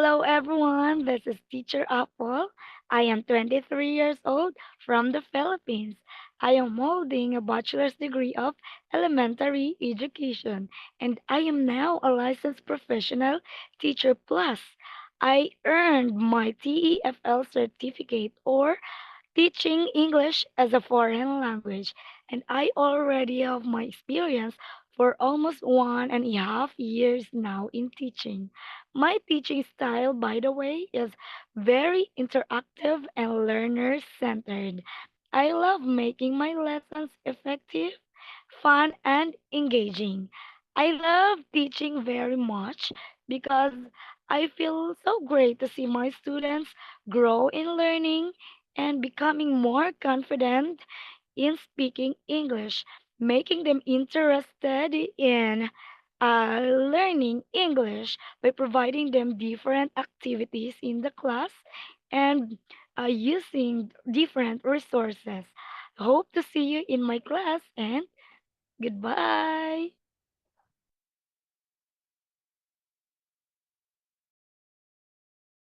Hello, everyone. This is Teacher Apple. I am 23 years old from the Philippines. I am holding a bachelor's degree of elementary education, and I am now a licensed professional teacher. Plus, I earned my TEFL certificate or teaching English as a foreign language, and I already have my experience for almost 1.5 years now in teaching. My teaching style, by the way, is very interactive and learner centered. I love making my lessons effective, fun, and engaging. I love teaching very much because I feel so great to see my students grow in learning and becoming more confident in speaking English, making them interested in learning English by providing them different activities in the class and using different resources. Hope to see you in my class and goodbye.